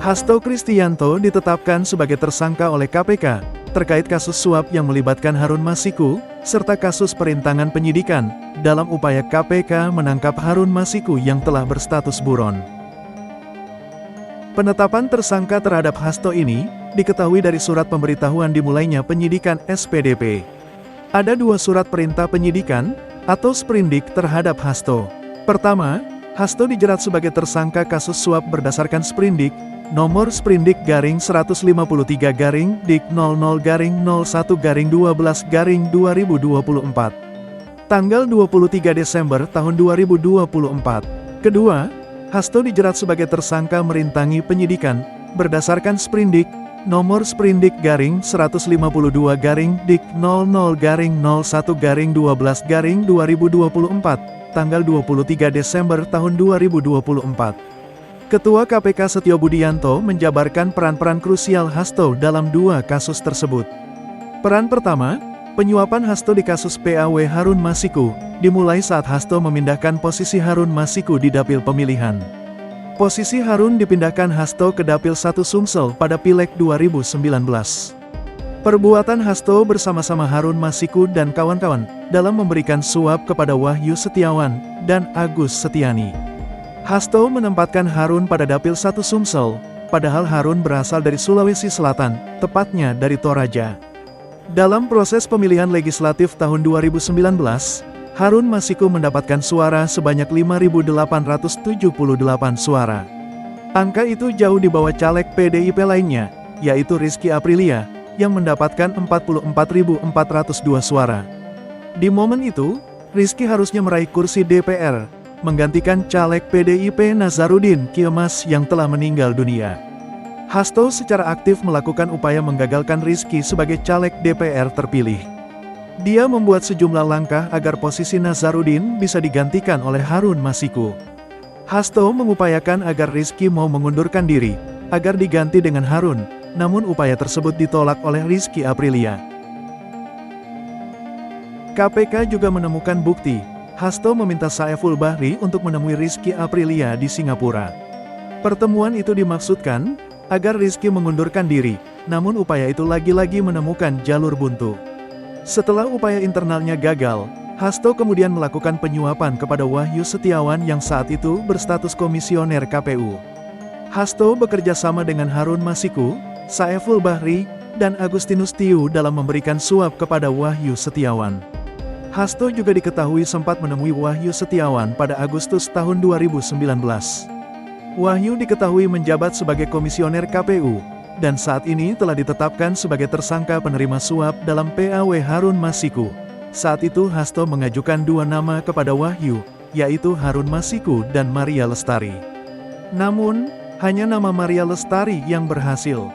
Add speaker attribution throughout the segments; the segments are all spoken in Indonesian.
Speaker 1: Hasto Kristianto ditetapkan sebagai tersangka oleh KPK, terkait kasus suap yang melibatkan Harun Masiku, serta kasus perintangan penyidikan, dalam upaya KPK menangkap Harun Masiku yang telah berstatus buron. Penetapan tersangka terhadap Hasto ini, diketahui dari surat pemberitahuan dimulainya penyidikan SPDP. Ada 2 surat perintah penyidikan, atau sprindik terhadap Hasto. Pertama, Hasto dijerat sebagai tersangka kasus suap berdasarkan sprindik, nomor sprindik garing 150-Dik-00-01-12-2024. Tanggal 23 Desember tahun 2024. Kedua, Hasto dijerat sebagai tersangka merintangi penyidikan, berdasarkan sprindik, nomor sprindik garing 150-Dik-00-01-12-2024, tanggal 23 Desember tahun 2024. Ketua KPK Setio Budianto menjabarkan peran-peran krusial Hasto dalam 2 kasus tersebut. Peran pertama, penyuapan Hasto di kasus PAW Harun Masiku, dimulai saat Hasto memindahkan posisi Harun Masiku di Dapil Pemilihan. Posisi Harun dipindahkan Hasto ke Dapil 1 Sumsel pada Pileg 2019. Perbuatan Hasto bersama-sama Harun Masiku dan kawan-kawan, dalam memberikan suap kepada Wahyu Setiawan dan Agus Setiani. Hasto menempatkan Harun pada Dapil 1 Sumsel, padahal Harun berasal dari Sulawesi Selatan, tepatnya dari Toraja. Dalam proses pemilihan legislatif tahun 2019, Harun Masiku mendapatkan suara sebanyak 5.878 suara. Angka itu jauh di bawah caleg PDIP lainnya, yaitu Rizky Aprilia, yang mendapatkan 44.402 suara. Di momen itu, Rizky harusnya meraih kursi DPR, menggantikan caleg PDIP Nazarudin Kiemas yang telah meninggal dunia. Hasto secara aktif melakukan upaya menggagalkan Rizky sebagai caleg DPR terpilih. Dia membuat sejumlah langkah agar posisi Nazarudin bisa digantikan oleh Harun Masiku. Hasto mengupayakan agar Rizky mau mengundurkan diri, agar diganti dengan Harun, namun upaya tersebut ditolak oleh Rizky Aprilia. KPK juga menemukan bukti. Hasto meminta Saiful Bahri untuk menemui Rizky Aprilia di Singapura. Pertemuan itu dimaksudkan agar Rizky mengundurkan diri, namun upaya itu lagi-lagi menemukan jalur buntu. Setelah upaya internalnya gagal, Hasto kemudian melakukan penyuapan kepada Wahyu Setiawan yang saat itu berstatus komisioner KPU. Hasto bekerja sama dengan Harun Masiku, Saiful Bahri, dan Agustinus Tiu dalam memberikan suap kepada Wahyu Setiawan. Hasto juga diketahui sempat menemui Wahyu Setiawan pada Agustus tahun 2019. Wahyu diketahui menjabat sebagai komisioner KPU, dan saat ini telah ditetapkan sebagai tersangka penerima suap dalam PAW Harun Masiku. Saat itu Hasto mengajukan 2 nama kepada Wahyu, yaitu Harun Masiku dan Maria Lestari. Namun, hanya nama Maria Lestari yang berhasil.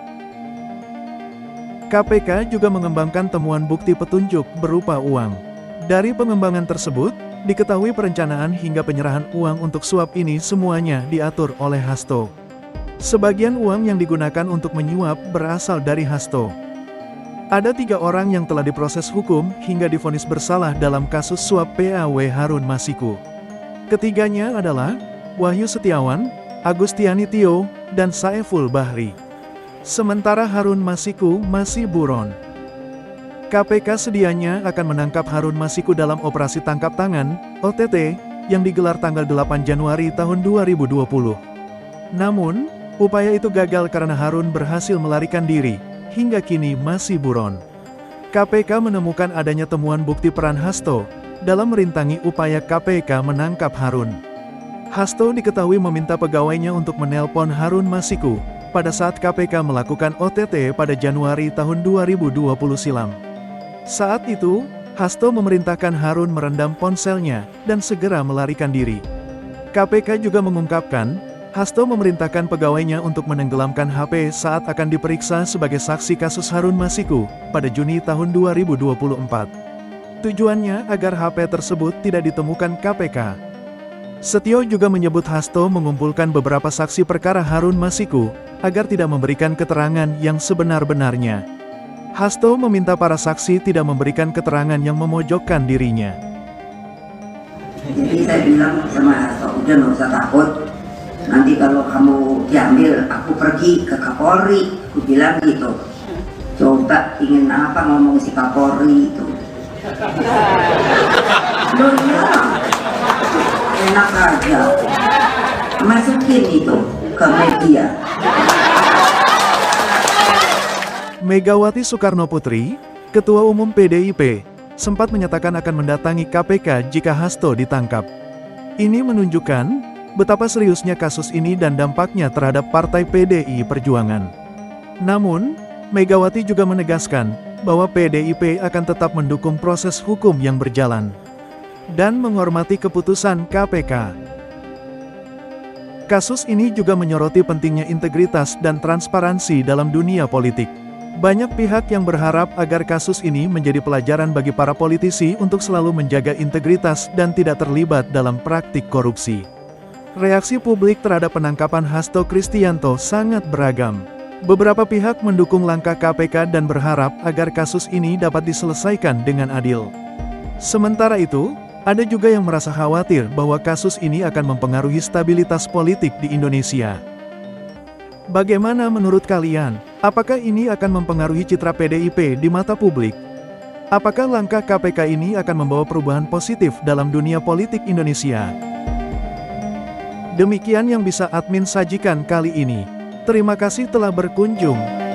Speaker 1: KPK juga mengembangkan temuan bukti petunjuk berupa uang. Dari pengembangan tersebut, diketahui perencanaan hingga penyerahan uang untuk suap ini semuanya diatur oleh Hasto. Sebagian uang yang digunakan untuk menyuap berasal dari Hasto. Ada 3 orang yang telah diproses hukum hingga divonis bersalah dalam kasus suap PAW Harun Masiku. Ketiganya adalah Wahyu Setiawan, Agustiani Tio, dan Saiful Bahri. Sementara Harun Masiku masih buron. KPK sedianya akan menangkap Harun Masiku dalam operasi tangkap tangan, OTT, yang digelar tanggal 8 Januari tahun 2020. Namun, upaya itu gagal karena Harun berhasil melarikan diri, hingga kini masih buron. KPK menemukan adanya temuan bukti peran Hasto dalam merintangi upaya KPK menangkap Harun. Hasto diketahui meminta pegawainya untuk menelpon Harun Masiku pada saat KPK melakukan OTT pada Januari tahun 2020 silam. Saat itu, Hasto memerintahkan Harun merendam ponselnya dan segera melarikan diri. KPK juga mengungkapkan, Hasto memerintahkan pegawainya untuk menenggelamkan HP saat akan diperiksa sebagai saksi kasus Harun Masiku pada Juni tahun 2024. Tujuannya agar HP tersebut tidak ditemukan KPK. Setio juga menyebut Hasto mengumpulkan beberapa saksi perkara Harun Masiku agar tidak memberikan keterangan yang sebenar-benarnya. Hasto meminta para saksi tidak memberikan keterangan yang memojokkan dirinya.
Speaker 2: Jadi saya bilang sama Hasto, udah nggak usah takut, nanti kalau kamu diambil aku pergi ke Kapolri, aku bilang gitu. Coba ingin apa ngomong si Kapolri itu. Loh ya, enak aja, masukin itu ke media.
Speaker 1: Megawati Soekarnoputri, Ketua Umum PDIP, sempat menyatakan akan mendatangi KPK jika Hasto ditangkap. Ini menunjukkan betapa seriusnya kasus ini dan dampaknya terhadap Partai PDI Perjuangan. Namun, Megawati juga menegaskan bahwa PDIP akan tetap mendukung proses hukum yang berjalan dan menghormati keputusan KPK. Kasus ini juga menyoroti pentingnya integritas dan transparansi dalam dunia politik. Banyak pihak yang berharap agar kasus ini menjadi pelajaran bagi para politisi untuk selalu menjaga integritas dan tidak terlibat dalam praktik korupsi. Reaksi publik terhadap penangkapan Hasto Kristianto sangat beragam. Beberapa pihak mendukung langkah KPK dan berharap agar kasus ini dapat diselesaikan dengan adil. Sementara itu, ada juga yang merasa khawatir bahwa kasus ini akan mempengaruhi stabilitas politik di Indonesia. Bagaimana menurut kalian? Apakah ini akan mempengaruhi citra PDIP di mata publik? Apakah langkah KPK ini akan membawa perubahan positif dalam dunia politik Indonesia? Demikian yang bisa admin sajikan kali ini. Terima kasih telah berkunjung.